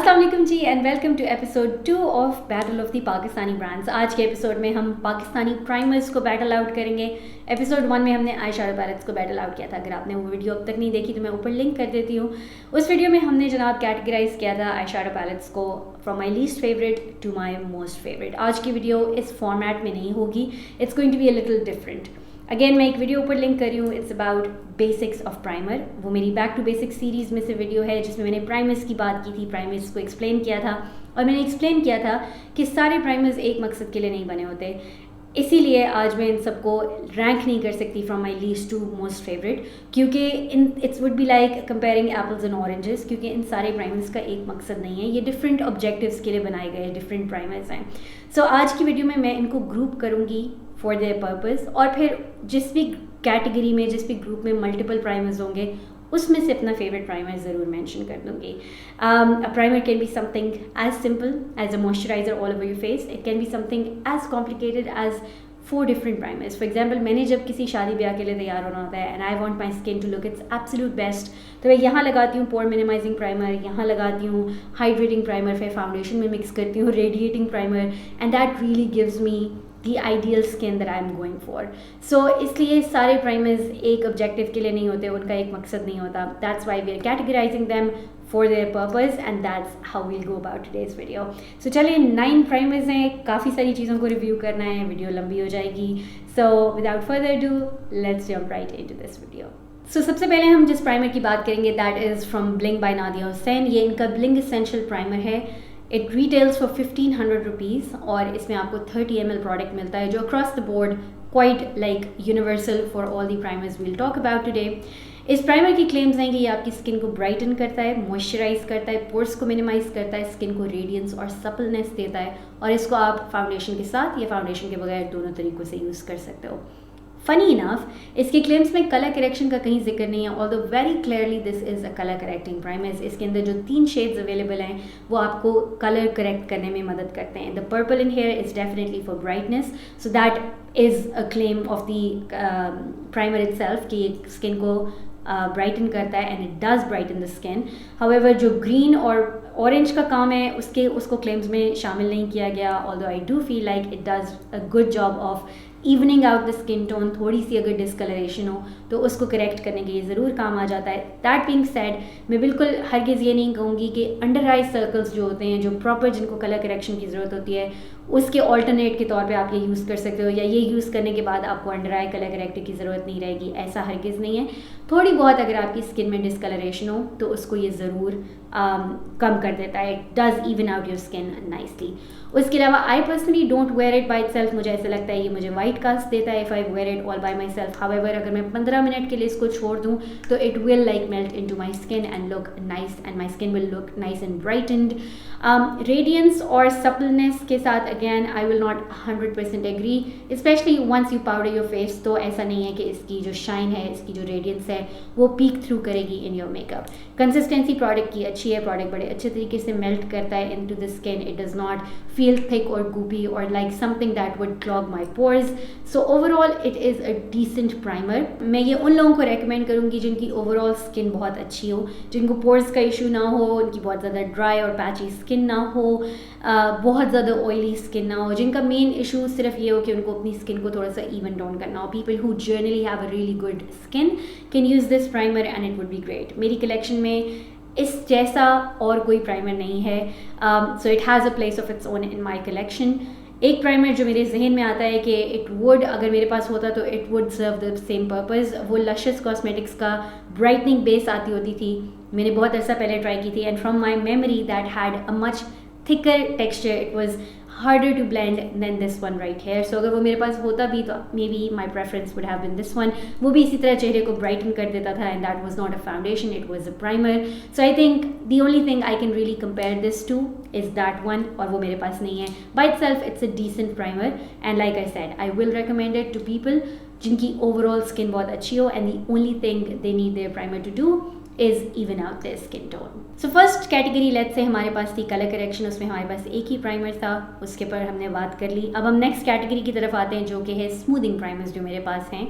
अस्सलाम वालेकुम जी and welcome to episode 2 of battle of the Pakistani brands. आज के एपिसोड में हम पाकिस्तानी प्राइमर्स को बैटल आउट करेंगे। एपिसोड 1 में हमने आई शैडो पैलेट्स को बैटल आउट किया था। अगर आपने वो वीडियो अब तक नहीं देखी तो मैं ऊपर लिंक कर देती हूँ। उस वीडियो में हमने जनाब कैटेगराइज किया था आई शैडो पैलेट्स को from my least favourite to my most favourite. आज की वीडियो इस फॉर्मेट में नहीं होगी, it's going to be a little different. Again मैं एक वीडियो ऊपर लिंक कर रही हूँ, it's about basics of primer. वो मेरी बैक टू बेसिक्स सीरीज़ में से वीडियो है जिसमें मैंने प्राइमर्स की बात की थी, प्राइमर्स को एक्सप्लेन किया था और मैंने एक्सप्लेन किया था कि सारे प्राइमर्स एक मकसद के लिए नहीं बने होते। इसीलिए आज मैं इन सबको रैंक नहीं कर सकती from my least to most favourite, क्योंकि it's would be like comparing apples and oranges, क्योंकि इन सारे प्राइमर्स का एक मकसद नहीं है। ये डिफरेंट ऑब्जेक्टिव्स के लिए बनाए गए डिफरेंट प्राइमर्स हैं। सो आज की वीडियो में मैं इनको ग्रुप करूँगी फॉर देयर पर्पज़, और फिर जिस भी कैटेगरी में जिस भी ग्रुप में मल्टीपल प्राइमर्स होंगे उसमें से अपना फेवरेट प्राइमर ज़रूर मेंशन कर दूँगी। A primer can be something as simple as a moisturiser all over your face, it can be something as complicated as 4 different primers. For example, मैंने जब किसी शादी ब्याह के लिए तैयार होना होता है and I want my skin to look its absolute best, तो मैं यहाँ लगाती हूँ पोर मिनिमाइजिंग प्राइमर, यहाँ लगाती हूँ हाइड्रेटिंग प्राइमर, फिर फाउंडेशन में मिक्स करती हूँ radiating primer, and that really gives me the ideal skin that I am going for. So इसलिए सारे प्राइमर्स एक ऑब्जेक्टिव के लिए नहीं होते, उनका एक मकसद नहीं होता। That's why we are categorising them for their purpose and that's how we'll go about today's video. So चलिए, 9 प्राइमर्स हैं, काफ़ी सारी चीज़ों को रिव्यू करना है, वीडियो लंबी हो जाएगी। So without further do let's jump right into this video. So सबसे पहले हम जिस प्राइमर की बात करेंगे that is from bling by Nadia Hussain. ये इनका ब्लिंगेसेंशियल प्राइमर है। इट रिटेल्स फॉर 1500 रुपीज़ और इसमें आपको 30 ml प्रोडक्ट मिलता है जो across the board quite like universal for all the primers we'll talk about today. इस प्राइमर की क्लेम्स हैं कि ये आपकी स्किन को ब्राइटन करता है, मॉइस्चराइज करता है, पोर्स को मिनिमाइज करता है, स्किन को रेडियंस और सपलनेस देता है, और इसको आप फाउंडेशन के साथ या फाउंडेशन के बगैर दोनों तरीक़ों से यूज़ कर सकते हो। फनी इनफ, इसके क्लेम्स में कलर करेक्शन का कहीं जिक्र नहीं है, although very clearly this is a colour correcting primer. इसके अंदर जो 3 शेड्स अवेलेबल हैं वो आपको कलर करेक्ट करने में मदद करते हैं। The purple in here is definitely for brightness, so that is a claim of the primer itself कि स्किन को ब्राइटन करता है and it does brighten the skin. However जो ग्रीन और ऑरेंज का काम है उसको क्लेम्स में शामिल नहीं किया गया, although I do feel like it does a good job of evening out the skin tone. थोड़ी सी अगर डिस्कलरेशन हो तो उसको करेक्ट करने के लिए ज़रूर काम आ जाता है। दैट बीइंग सेड, मैं बिल्कुल हरगिज़ ये नहीं कहूँगी कि अंडर आई सर्कल्स जो होते हैं, जो प्रॉपर जिनको कलर करेक्शन की ज़रूरत होती है, उसके ऑल्टरनेट के तौर पे आप ये यूज़ कर सकते हो, या ये यूज़ करने के बाद आपको अंडर आई कलर करेक्टर की ज़रूरत नहीं रहेगी, ऐसा हरगिज़ नहीं है। थोड़ी बहुत अगर आपकी स्किन में डिस्कलरेशन हो तो उसको ये ज़रूर कम कर देता है। It does even out your skin nicely. उसके अलावा I personally don't wear it by itself, मुझे ऐसा लगता है ये मुझे वाइट कास्ट देता है if I wear it all by myself. However अगर मैं 15 मिनट के लिए इसको छोड़ दूँ तो it will like melt into my skin and look nice, and my skin will look nice and brightened. Radiance और सपलनेस के साथ again I will not 100% agree, especially once you powder your face. तो ऐसा नहीं है कि इसकी जो शाइन है, इसकी जो रेडियंस है वो पीक थ्रू करेगी in your makeup. Consistency product की अच्छी है, प्रोडक्ट बड़े अच्छे तरीके से मेल्ट करता है into the skin. It does not feel thick or goopy or like something that would clog my pores. So overall it is a decent primer. मैं ये उन लोगों को recommend करूँगी जिनकी overall skin बहुत अच्छी हो, जिनको pores का issue ना हो, उनकी बहुत ज़्यादा dry और patchy skin ना हो, बहुत ज़्यादा oily skin ना हो, जिनका main issue सिर्फ ये हो कि उनको अपनी skin को थोड़ा सा even tone करना हो। People who generally have a really good skin can use this primer and it would be great. मेरी collection में इस जैसा और कोई प्राइमर नहीं है, so it has a place of its own in my collection. एक प्राइमर जो मेरे जहन में आता है कि इट वुड, अगर मेरे पास होता तो it would serve the same purpose, वो लशस कॉस्मेटिक्स का ब्राइटनिंग बेस आती होती थी। मैंने बहुत अर्सा पहले ट्राई की थी and from my memory that had a much thicker texture, it was harder to blend than this one right here. So अगर वो मेरे पास होता भी तो maybe my preference would have been this one. वो भी इसी तरह चेहरे को brighten कर देता था and that was not a foundation, it was a primer. So I think the only thing I can really compare this to is that one, और वो मेरे पास नहीं है। By itself it's a decent primer and like I said I will recommend it to people जिनकी overall skin बहुत अच्छी हो and the only thing they need their primer to do is even out their skin tone. So first category let's say हमारे पास थी color correction, उसमें हमारे पास एक ही primer था, उसके पर हमने बात कर ली। अब हम नेक्स्ट कैटेगरी की तरफ आते हैं जो कि है स्मूदिंग प्राइमर्स जो मेरे पास हैं।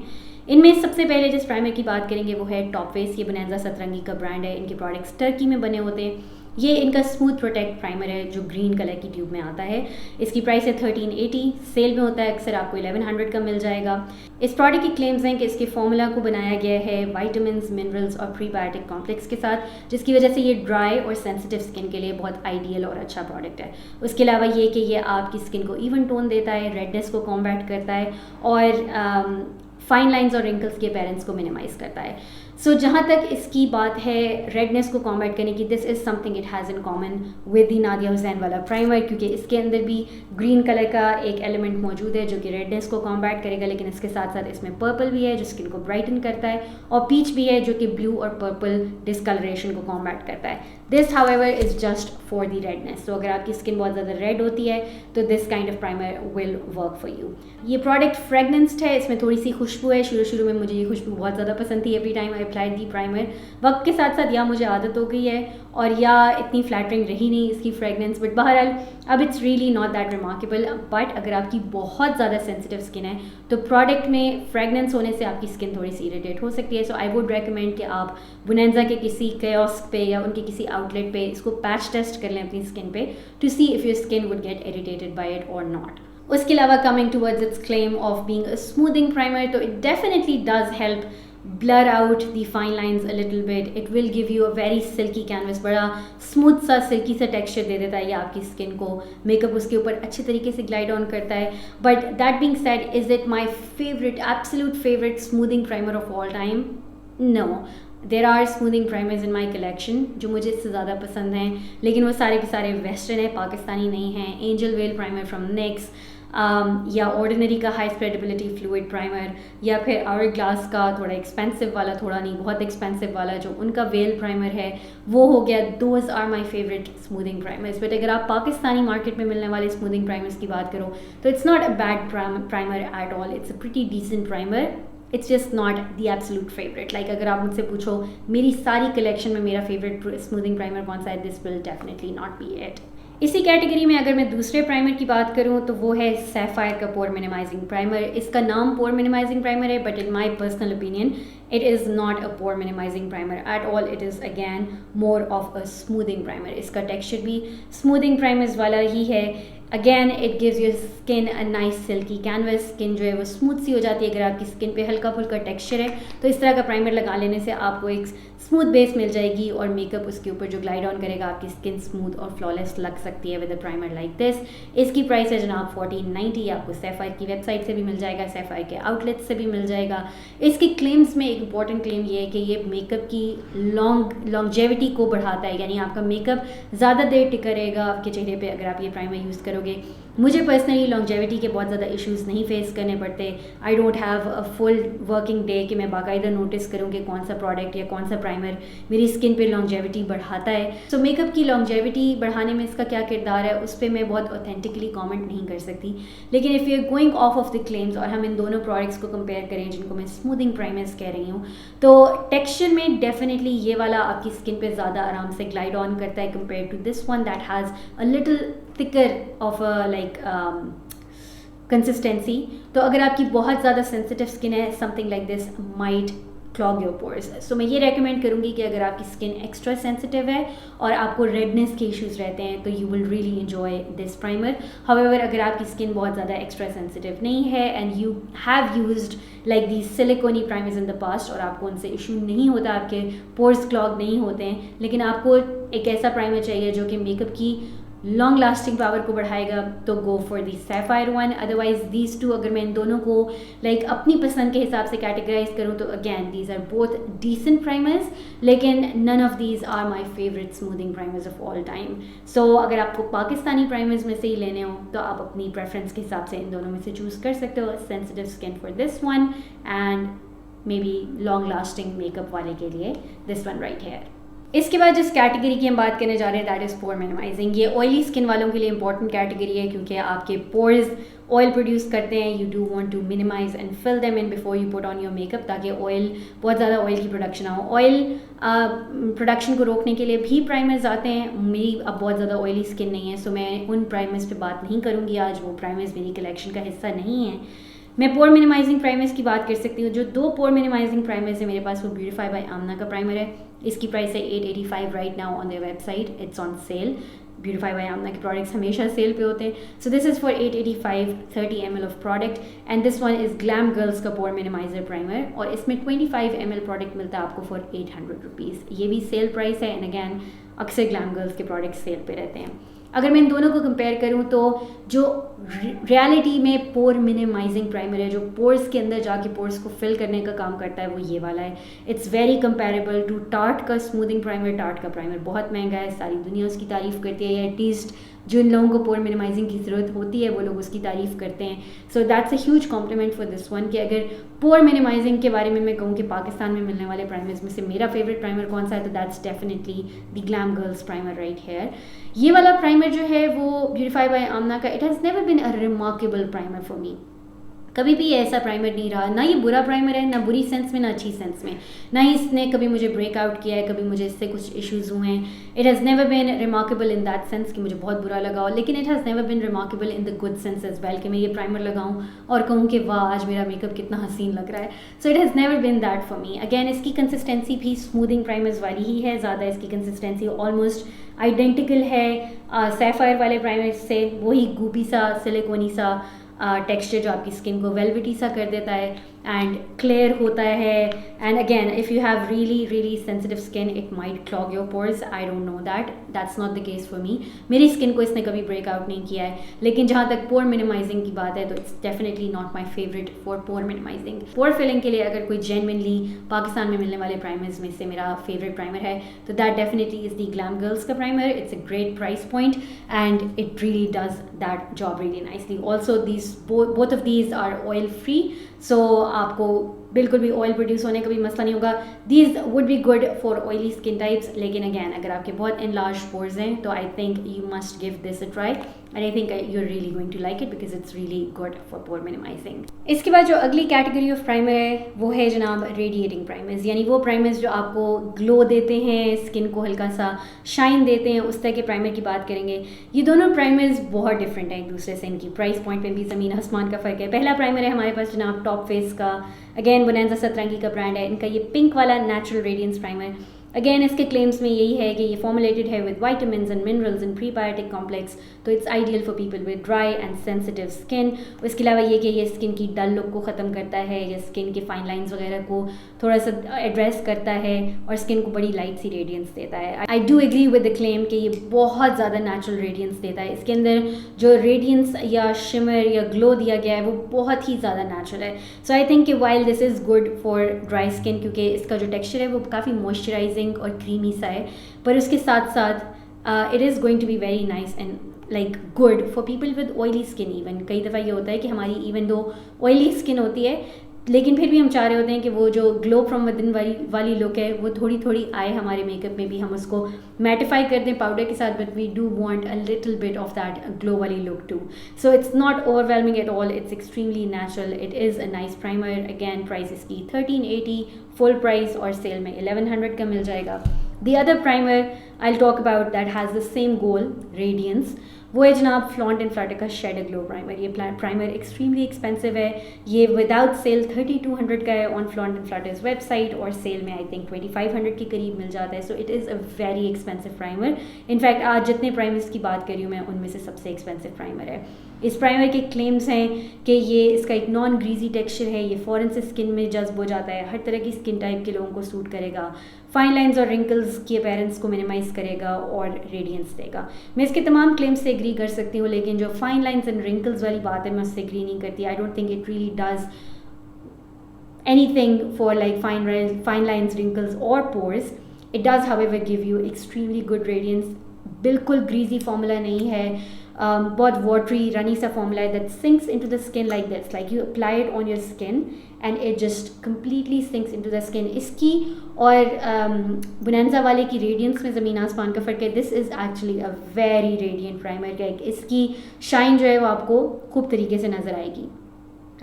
इनमें सबसे पहले जिस प्राइमर की बात करेंगे वो है टॉप फेस। ये बनाजा सतरंगी का ब्रांड है, इनके प्रोडक्ट्स टर्की में बने होते हैं। ये इनका स्मूथ प्रोटेक्ट प्राइमर है जो ग्रीन कलर की ट्यूब में आता है। इसकी प्राइस है 1380, सेल में होता है अक्सर आपको 1100 का मिल जाएगा। इस प्रोडक्ट की क्लेम्स हैं कि इसके फॉर्मूला को बनाया गया है वाइटामिन, मिनरल्स और प्रीबायोटिक कॉम्प्लेक्स के साथ, जिसकी वजह से ये ड्राई और सेंसिटिव स्किन के लिए बहुत आइडियल और अच्छा प्रोडक्ट है। उसके अलावा ये कि ये आपकी स्किन को इवन टोन देता है, रेडनेस को कॉम्बैट करता है और फाइन लाइंस और रिंकल्स के पेरेंट्स को मिनिमाइज करता है। सो जहाँ तक इसकी बात है रेडनेस को कॉम्बैट करने की, this is something it has in common with the Nadia Hussain वाला प्राइमर, क्योंकि इसके अंदर भी ग्रीन कलर का एक एलिमेंट मौजूद है जो कि रेडनेस को कॉम्बैट करेगा, लेकिन इसके साथ साथ इसमें पर्पल भी है जो स्किन को ब्राइटन करता है, और पीच भी है जो कि ब्लू और पर्पल डिस्कलरेशन को कॉम्बैट करता है। This however is just for the redness. तो अगर आपकी स्किन बहुत ज़्यादा रेड होती है तो this kind of primer will work for you. ये प्रोडक्ट फ्रेगनेंस्ड है, इसमें थोड़ी सी खुशबू है। शुरू में मुझे ये खुशबू बहुत ज़्यादा पसंद थी every time I applied the primer. वक्त के साथ साथ या मुझे आदत हो गई है और या इतनी फ्लैटरिंग रही नहीं इसकी फ्रेगनेंस, बट बहरहाल अब it's really not that remarkable. But अगर आपकी बहुत ज़्यादा सेंसिटिव स्किन है तो प्रोडक्ट में फ्रेगनेंस होने से आपकी स्किन थोड़ी सी इरिटेट हो सकती है। सो आई वुड रेकमेंड कि आप बुनेंजा के किसी कियोस्क पे या उनके किसी आउटलेट पे इसको पैच टेस्ट कर लें अपनी स्किन पे to see if your skin would get irritated by it और नॉट। उसके अलावा coming towards its claim of being a smoothing primer, तो it definitely does help blur out the fine lines a little bit. It will give you a very silky canvas, बड़ा smooth सा silkie सा texture दे देता है ये आपकी skin को। Makeup उसके ऊपर अच्छे तरीके से ग्लाइड ऑन करता है। But that being said, is it my favourite, absolute favourite smoothing primer of all time? No, there are smoothing primers in my collection जो मुझे इससे ज़्यादा पसंद हैं, लेकिन वो सारे के सारे वेस्टर्न है, पाकिस्तानी नहीं हैं। Angel well primer from next, या ऑर्डिनरी का हाई स्प्रेडेबिलिटी फ्लूइड प्राइमर, या फिर आवर ग्लास का थोड़ा एक्सपेंसिव वाला, थोड़ा नहीं बहुत एक्सपेंसिव वाला जो उनका वेल प्राइमर है, वो हो गया। Those are my favourite smoothing primers. But अगर आप पाकिस्तानी मार्केट में मिलने वाले स्मूथिंग प्राइमर्स की बात करो तो it's not a bad primer at all, it's a pretty decent primer. It's just not the absolute favourite. Like अगर आप मुझसे पूछो मेरी सारी कलेक्शन में मेरा फेवरेट स्मूथिंग प्राइमर कौन सा है, this will definitely not be it. इसी कैटेगरी में अगर मैं दूसरे प्राइमर की बात करूं तो वो है सैफायर का पोर मिनिमाइजिंग प्राइमर। इसका नाम पोर मिनिमाइजिंग प्राइमर है, but in my personal opinion it is not a pore minimizing primer at all. It is again more of a smoothing primer. इसका texture भी smoothing primers वाला ही है। Again it gives your skin a nice silky canvas. Skin जो है वो smooth सी हो जाती है अगर आपकी स्किन पे हल्का फुल्का टेक्सचर है, तो इस तरह का प्राइमर लगा लेने से आपको एक स्मूथ बेस मिल जाएगी और मेकअप उसके ऊपर जो ग्लाइड ऑन करेगा आपकी स्किन स्मूथ और फ्लॉलेस लग सकती है with a primer like this. इसकी प्राइस है जनाब 1490। आपको सैफायर की वेबसाइट से भी मिल जाएगा, सैफायर के आउटलेट से भी मिल जाएगा। इसकी क्लेम्स में इंपॉर्टेंट क्लेम ये है कि ये मेकअप की लॉन्गजेविटी को बढ़ाता है, यानी आपका मेकअप ज़्यादा देर टिका रहेगा आपके चेहरे पे अगर आप ये प्राइमर यूज़ करोगे। मुझे पर्सनली लॉन्गजेविटी के बहुत ज़्यादा इश्यूज़ नहीं फेस करने पड़ते। I don't have a full working day कि मैं बाकायदा नोटिस करूँ कि कौन सा प्रोडक्ट या कौन सा प्राइमर मेरी स्किन पे लॉन्गजेविटी बढ़ाता है। सो मेकअप की लॉन्गजेविटी बढ़ाने में इसका क्या किरदार है उस पर मैं बहुत ऑथेंटिकली कॉमेंट नहीं कर सकती, लेकिन if you are going off off the claims और हम इन दोनों प्रोडक्ट्स को कंपेयर करें जिनको मैं स्मूथिंग प्राइमर्स कह रही हूँ, तो टेक्सचर में डेफिनेटली ये वाला आपकी स्किन पे ज़्यादा आराम से ग्लाइड ऑन करता है compare to this one that has a little thicker of a like consistency. तो अगर आपकी बहुत ज़्यादा सेंसिटिव स्किन है, something like this might clog your pores. So मैं ये रेकमेंड करूँगी कि अगर आपकी स्किन एक्स्ट्रा सेंसिटिव है और आपको रेडनेस के इश्यूज़ रहते हैं तो you will really enjoy this primer. However अगर आपकी स्किन बहुत ज़्यादा एक्स्ट्रा सेंसिटिव नहीं है and you have used like the siliconey primers in the past और आपको उनसे इशू नहीं होता, आपके पोर्स क्लॉग नहीं होते हैं, लेकिन आपको एक ऐसा प्राइमर चाहिए जो कि मेकअप की लॉन्ग लास्टिंग पावर को बढ़ाएगा, तो go for the sapphire one. Otherwise these two अगर मैं इन दोनों को लाइक अपनी पसंद के हिसाब से कैटेगराइज करूँ तो again these are both decent primers, लेकिन none of these are my favourite smoothing primers of all time. So अगर आपको पाकिस्तानी प्राइमर्स में से ही लेने हो तो आप अपनी प्रेफरेंस के हिसाब से इन दोनों में से चूज़ कर सकते हो। Sensitive skin for this one and may be long lasting makeup वाले के लिए दिस वन राइट हेयर। इसके बाद जिस कैटेगरी की हम बात करने जा रहे हैं दैट इज़ पोर मिनिमाइजिंग। ये ऑयली स्किन वालों के लिए इंपॉर्टेंट कैटेगरी है क्योंकि आपके पोर्स ऑयल प्रोड्यूस करते हैं। You do want to minimise and fill them in before you put on your makeup, ताकि ऑयल बहुत ज़्यादा ऑयल की प्रोडक्शन ना हो। ऑयल प्रोडक्शन को रोकने के लिए भी प्राइमर्स आते हैं। मेरी अब बहुत ज़्यादा ऑयली स्किन नहीं है, सो मैं उन प्राइमर्स पे बात नहीं करूँगी आज, वो प्राइमर्स मेरी कलेक्शन का हिस्सा नहीं है। मैं पोर मिनिमाइजिंग प्राइमर्स की बात कर सकती हूँ. जो 2 पोर मिनिमाइजिंग प्राइमर्स है मेरे पास वो ब्यूटीफाई बाय आमना का प्राइमर है. इसकी प्राइस है 885 right now on their website. It's on sale. Beautify by Amna के प्रोडक्ट्स हमेशा सेल पे होते हैं. So this is for 885 30 ml of product and this one is Glam Girls का पोर मिनिमाइजर प्राइमर और इसमें 25 ml प्रोडक्ट मिलता है आपको फॉर 800 रुपीज़. ये भी सेल प्राइस है एंड अगैन अक्सर ग्लैम गर्ल्स के प्रोडक्ट सेल पे रहते हैं. अगर मैं इन दोनों को कंपेयर करूँ तो जो रियलिटी में पोर मिनिमाइजिंग प्राइमर है, जो पोर्स के अंदर जाके पोर्स को फिल करने का काम करता है, वो ये वाला है. It's very comparable to Tarte का स्मूथिंग प्राइमर. टार्ट का प्राइमर बहुत महंगा है, सारी दुनिया उसकी तारीफ़ करती है, या एटलीस्ट जिन लोगों को पोर मिनिमाइजिंग की ज़रूरत होती है वो लोग उसकी तारीफ़ करते हैं. So that's a huge complement for this one. कि अगर पोर मिनिमाइजिंग के बारे में मैं कहूँ कि पाकिस्तान में मिलने वाले प्राइमर्स में से मेरा फेवरेट प्राइमर कौन सा है, तो that's definitely the Glam Girls primer right here. ये वाला प्राइमर जो है वो ब्यूटीफाई बाय आमना का, it has never bin a remarkable primer for me. कभी भी ऐसा प्राइमर नहीं रहा. ना ये बुरा प्राइमर है, ना बुरी सेंस में, ना अच्छी सेंस में. ना ही इसने कभी मुझे ब्रेकआउट किया है, कभी मुझे इससे कुछ इश्यूज़ हुए हैं. It has never been remarkable in that sense कि मुझे बहुत बुरा लगा हो, लेकिन it has never been remarkable in the good sense as well कि मैं ये प्राइमर लगाऊं और कहूँ कि वाह आज मेरा मेकअप कितना हसीन लग रहा है. So it has never been that for me. Again इसकी कंसिस्टेंसी भी स्मूथिंग प्राइमर्स वाली ही है. ज़्यादा इसकी कंसिस्टेंसी ऑलमोस्ट आइडेंटिकल है सैफायर वाले प्राइमर से. वही गूपी सा सिलिकॉनी सा टेक्सचर जो आपकी स्किन को वेलवेटी सा कर देता है एंड क्लियर होता है. And again if you have really sensitive skin it might clog your pores. I don't know that's not the case for me. मेरी स्किन को इसने कभी ब्रेकआउट नहीं किया है. लेकिन जहाँ तक पोर मिनिमाइजिंग की बात है तो it's definitely not my favourite for pore minimising. Pore filling के लिए अगर कोई जेन्युइनली पाकिस्तान में मिलने वाले प्राइमर्स में से मेरा फेवरेट प्राइमर है तो that definitely is the Glam Girls का primer. It's a great price point and it really does that job really nicely. Also these both of these are oil free. So आपको बिल्कुल भी oil produce होने का भी मसला नहीं होगा. These would be good for oily skin types. लेकिन अगैन अगर आपके बहुत एनलार्ज पोर्स हैं तो I think you must give this a try and I think you are really going to like it because it's really good for pore minimising. इसके बाद जो अगली कैटेगरी ऑफ प्राइमर है वो है जनाब रेडिएटिंग प्राइमर्स. यानी वो प्राइमर्स जो आपको ग्लो देते हैं, स्किन को हल्का सा शाइन देते हैं, उस तरह के प्राइमर की बात करेंगे. ये दोनों प्राइमर्स बहुत डिफरेंट हैं एक दूसरे से. इनकी प्राइस पॉइंट में भी ज़मीन आसमान का फ़र्क है. पहला प्राइमर है हमारे पास जनाब टॉप फेस का. अगेन बोनेंजा सतरंगी का ब्रांड है. इनका ये पिंक वाला नेचुरल रेडियंस प्राइमर. अगेन इसके क्लेम्स में यही है कि ये फॉर्मुलेटेड है with vitamins and minerals and prebiotic complex. तो it's ideal for people with dry and sensitive skin. इसके अलावा ये कि ये स्किन की डल लुक को ख़त्म करता है, या स्किन के फाइन लाइंस वगैरह को थोड़ा सा एड्रेस करता है और स्किन को बड़ी लाइट सी रेडियंस देता है. I do agree with the claim कि ये बहुत ज़्यादा नेचुरल रेडियंस देता है. इसके अंदर जो रेडियंस या शिमर या ग्लो दिया गया है वो बहुत ही ज़्यादा नेचुरल है. सो आई थिंक कि while this is good for dry skin क्योंकि इसका जो टेक्स्चर है वो काफ़ी मॉइस्चराइजिंग और क्रीमी सा है, पर उसके साथ साथ it is going to be very nice and like good for people with oily skin. Even कई दफ़ा ये होता है कि हमारी इवन दो ऑयली स्किन होती है लेकिन फिर भी हम चाह रहे होते हैं कि वो जो ग्लो फ्रॉम विदिन वाली लुक है वो थोड़ी थोड़ी आए हमारे मेकअप में भी, हम उसको मैटिफाई कर दें पाउडर के साथ, but we do want a little bit of that glow वाली look too. So it's not overwhelming at all. It's extremely natural. It is a nice primer. Again price इसकी 1380 फुल प्राइस और cell में 1100 का मिल जाएगा. The other primer I'll talk about that has the same goal, radiance, वो है जनाब flaunt and Flutter का shade glow primer. ये प्राइमर एक्सट्रीमली एक्सपेंसिव है. ये विदाउट सेल 3200 का है on flaunt and flutters website और सेल में आई थिंक 2500 के करीब मिल जाता है. So it is a very expensive primer. In fact आज जितने प्राइमर्स की बात कर रही हूँ मैं उनमें से सबसे एक्सपेंसिव प्राइमर है. इस प्राइमर के क्लेम्स हैं कि ये इसका एक नॉन ग्रीजी टेक्सचर है, ये फ़ौरन से स्किन में जज्ब हो जाता है, हर तरह की स्किन टाइप के लोगों को सूट करेगा, फाइन लाइंस और रिंकल्स की अपीयरेंस को मिनिमाइज़ करेगा और रेडियंस देगा. मैं इसके तमाम क्लेम्स से एग्री कर सकती हूँ, लेकिन जो फाइन लाइंस एंड रिंकल्स वाली बात है मैं उससे एग्री नहीं करती. I don't think it really does anything for like fine lines, wrinkles or pores. It does however give you extremely good radiance. बिल्कुल greasy formula नहीं है, बहुत watery runny सा formula है that sinks into the skin like this, like you apply it on your skin and it just completely sinks into the skin. इसकी और bonanza वाले की radiance में ज़मीन आसमान का फ़र्क है. This is actually a very radiant primer. इसकी shine जो है वो आपको खूब तरीके से नज़र आएगी.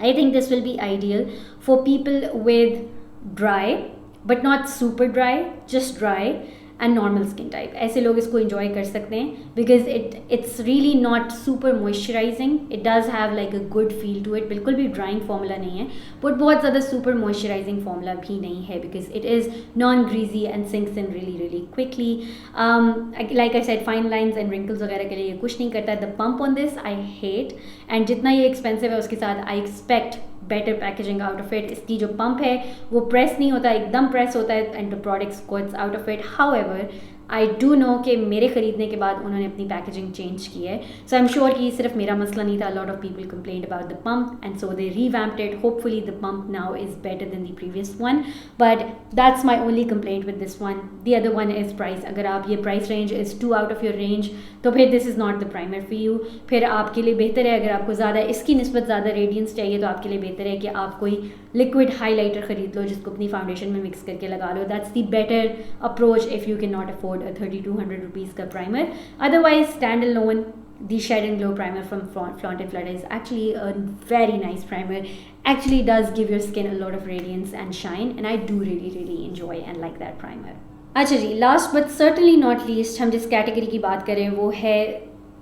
I think this will be ideal for people with dry but not super dry, just dry and normal skin type, ऐसे लोग इसको इंजॉय कर सकते हैं because it's really not super moisturising, it does have like a good feel to it, बिल्कुल भी drawing formula नहीं है बट बहुत ज़्यादा सुपर मॉइस्चराइजिंग फॉर्मूला भी नहीं है because it is non greasy and sinks in really really quickly. Like I said fine lines and wrinkles वगैरह के लिए ये कुछ नहीं करता है. The pump on this I hate, and जितना ये एक्सपेंसिव है उसके साथ I expect better packaging out of it. इसकी जो पंप है वो प्रेस नहीं होता, एकदम प्रेस होता है and the products gots out of it. However I do know कि मेरे ख़रीदने के बाद उन्होंने अपनी पैकेजिंग चेंज की है, सो आई एम श्योर कि सिर्फ मेरा मसला नहीं था. Lot of people complained about the pump and so they revamped it. Hopefully the pump now is better than the previous one, but that's my only complaint with this one. The other one is price. अगर आप ये price range is too out of your range तो फिर this is not the primer for you. फिर आपके लिए बेहतर है, अगर आपको ज़्यादा इसकी निस्बत ज़्यादा रेडियंस चाहिए तो आपके लिए बेहतर है कि आप कोई लिक्विड हाईलाइटर ख़रीद लो जिसको अपनी फाउंडेशन में मिक्स करके लगा लो. That's the better approach if you can not afford a 3200 rupees का primer. Otherwise, standalone, the Shed and Glow primer from Flaunt and Flutter is actually a very nice primer. Actually does give your skin a lot of radiance and shine, and I do really enjoy and like that primer. अच्छा जी, last but certainly not least, हम जिस category की बात करें वो है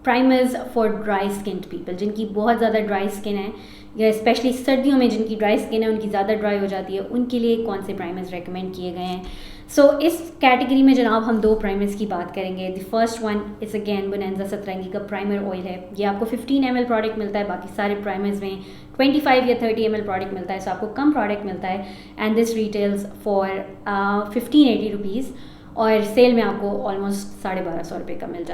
primers for dry skinned people, जिनकी बहुत ज़्यादा ड्राई स्किन है या स्पेशली सर्दियों में जिनकी ड्राई स्किन है, उनकी ज़्यादा ड्राई हो जाती है, उनके लिए कौन से प्राइमर्स रेकमेंड किए गए हैं. सो इस कैटेगरी में जनाब हम दो प्राइमर्स की बात करेंगे. The first one is again bonanza 17 का प्राइमर ऑयल है. ये आपको 15 ml प्रोडक्ट मिलता है, बाकी सारे प्राइमर्स में 25 या 30 ml प्रोडक्ट मिलता है, सो आपको कम प्रोडक्ट मिलता है. And this retails for 1580 rupees और सेल में आपको ऑलमोस्ट 1250 रुपये का मिल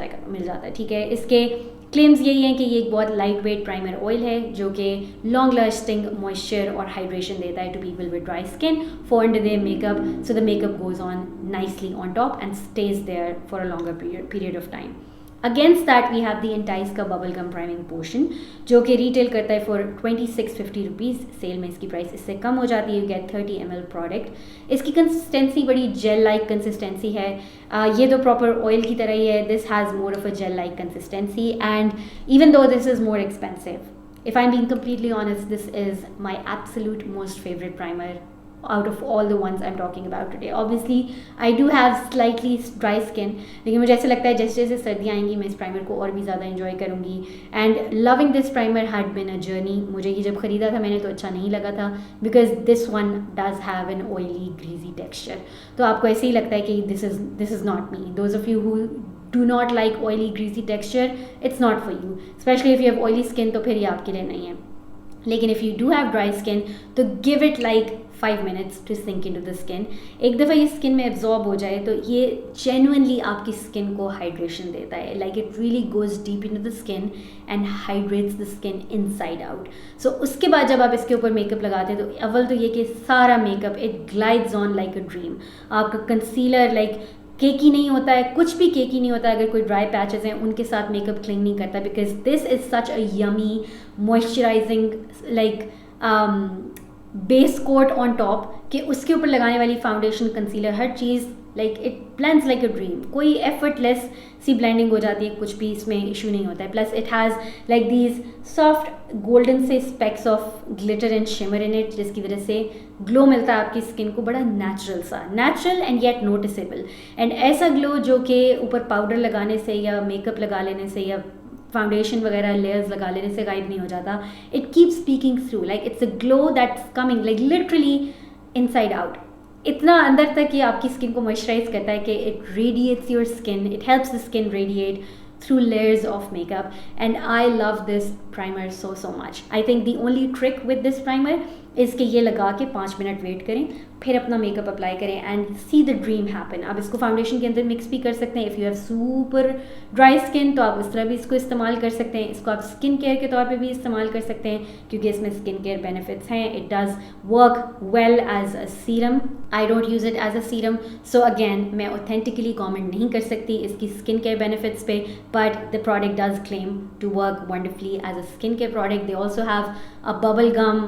जाता है. ठीक है, इसके क्लेम्स यही हैं कि ये एक बहुत लाइट वेट प्राइमर ऑयल है जो कि लॉन्ग लास्टिंग मॉइस्चर और हाइड्रेशन देता है to people with dry skin for under their makeup, so the makeup goes on nicely on top and stays there for a longer period of time. Against that we have the Entice का bubble gum priming portion जो कि retail करता है for 2650 rupees. Cell में इसकी price इससे कम हो जाती है. You get 30 ml product. इसकी कंसिस्टेंसी बड़ी जेल लाइक कंसिस्टेंसी है. ये तो प्रॉपर ऑयल की तरह ही है. This has more of a gel like consistency and even though this is more expensive, if I'm being completely honest, this is my absolute most favorite primer out of all the ones I'm talking about today. Obviously I do have slightly dry skin, लेकिन मुझे ऐसा लगता है जैसे जैसे सर्दियाँ आएंगी मैं इस प्राइमर को और भी ज़्यादा enjoy करूँगी. And loving this primer had been a journey. मुझे ये जब ख़रीदा था मैंने तो अच्छा नहीं लगा था because this one does have an oily greasy texture. तो आपको ऐसे ही लगता है कि this is not me. Those of you who do not like oily greasy texture, it's not for you, especially if you have oily skin तो फिर ये आपके लिए नहीं है. लेकिन if you do have dry skin तो give it like 5 minutes to sink into the skin. एक दफ़ा ये स्किन में एब्जॉर्ब हो जाए तो ये genuinely आपकी स्किन को हाइड्रेशन देता है. like it really goes deep into the skin and hydrates the skin inside out. so उसके बाद जब आप इसके ऊपर मेकअप लगाते हैं तो अव्वल तो ये कि सारा makeup it glides on like a dream. आपका कंसीलर like केकी नहीं होता है, कुछ भी केकी नहीं होता है. अगर कोई ड्राई पैचेस हैं उनके साथ मेकअप क्लिंग नहीं करता because this is such a yummy moisturising like base coat on top कि उसके ऊपर लगाने वाली फाउंडेशन कंसीलर हर चीज़ like it blends like a dream. कोई एफर्टलेस सी ब्लेंडिंग हो जाती है, कुछ भी इसमें इशू नहीं होता है. Plus it has like these soft golden से specks of glitter and shimmer in it जिसकी वजह से ग्लो मिलता है आपकी स्किन को बड़ा natural and yet noticeable. And ऐसा ग्लो जो कि ऊपर पाउडर लगाने से या मेकअप लगा लेने से या फाउंडेशन वगैरह लेयर्स लगा लेने से गायब नहीं हो जाता. It keep speaking through like it's a glow that's coming like literally inside out. इतना अंदर तक ये आपकी स्किन को मॉइस्चराइज करता है कि it radiates your skin, it helps the skin radiate through layers of makeup and I love this primer so much. I think the only trick with this primer is कि ये लगा के 5 minute wait करें फिर अपना makeup apply करें and see the dream happen. आप इसको फाउंडेशन के अंदर मिक्स भी कर सकते हैं. If you have super dry skin तो आप उस तरह भी इसको इस्तेमाल कर सकते हैं. इसको आप स्किन केयर के तौर पे भी इस्तेमाल कर सकते हैं क्योंकि इसमें स्किन केयर बेनिफिट्स हैं. It does work well as a serum. I don't use it as a serum, so again मैं ऑथेंटिकली कॉमेंट नहीं कर सकती इसकी स्किन केयर बेनिफिट्स पे, but the product does claim to work wonderfully as a skin care product. They also have a bubble gum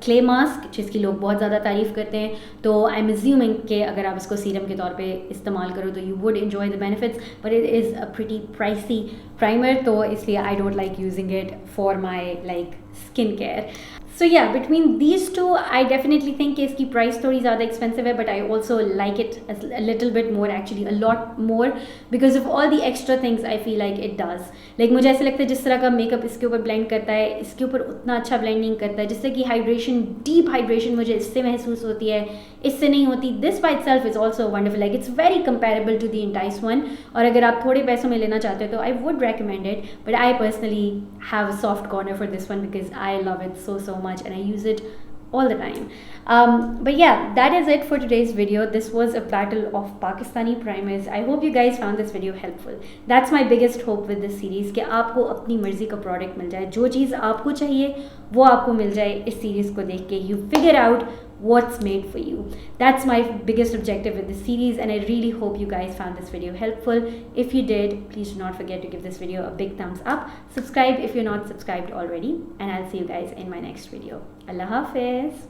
clay mask जिसकी लोग बहुत ज़्यादा तारीफ़ करते हैं. तो आई एम अज्यूमिंग कि अगर आप इसको सीरम के तौर पे इस्तेमाल करो तो you would enjoy the benefits, but it is a pretty pricey primer तो इसलिए I don't like using it for my like skin care. So yeah, between these two, I definitely think कि इसकी price थोड़ी ज़्यादा expensive है, but I also like it a little bit more, actually a lot more, because of all the extra things I feel like it does. Like मुझे ऐसे लगता है जिस तरह का मेकअप इसके ऊपर blend करता है, इसके ऊपर उतना अच्छा blend नहीं करता है, जिससे कि hydration, deep hydration मुझे इससे महसूस होती है, इससे नहीं होती. This by itself is also wonderful. Like it's very comparable to the Entice one. और अगर आप थोड़े पैसों में लेना चाहते हो तो I would recommend it, but I personally have a soft corner for this one because I love it so much and I use it all the time. But yeah, that is it for today's video. This was a battle of Pakistani primers. I hope you guys found this video helpful. That's my biggest hope with this series कि आपको अपनी मर्जी का product मिल जाए, जो चीज़ आपको चाहिए वो आपको मिल जाए इस सीरीज़ को देख के. You figure out what's made for you. That's my biggest objective with this series, and I really hope you guys found this video helpful. If you did, please do not forget to give this video a big thumbs up. Subscribe if you're not subscribed already, and I'll see you guys in my next video. Allah Hafiz.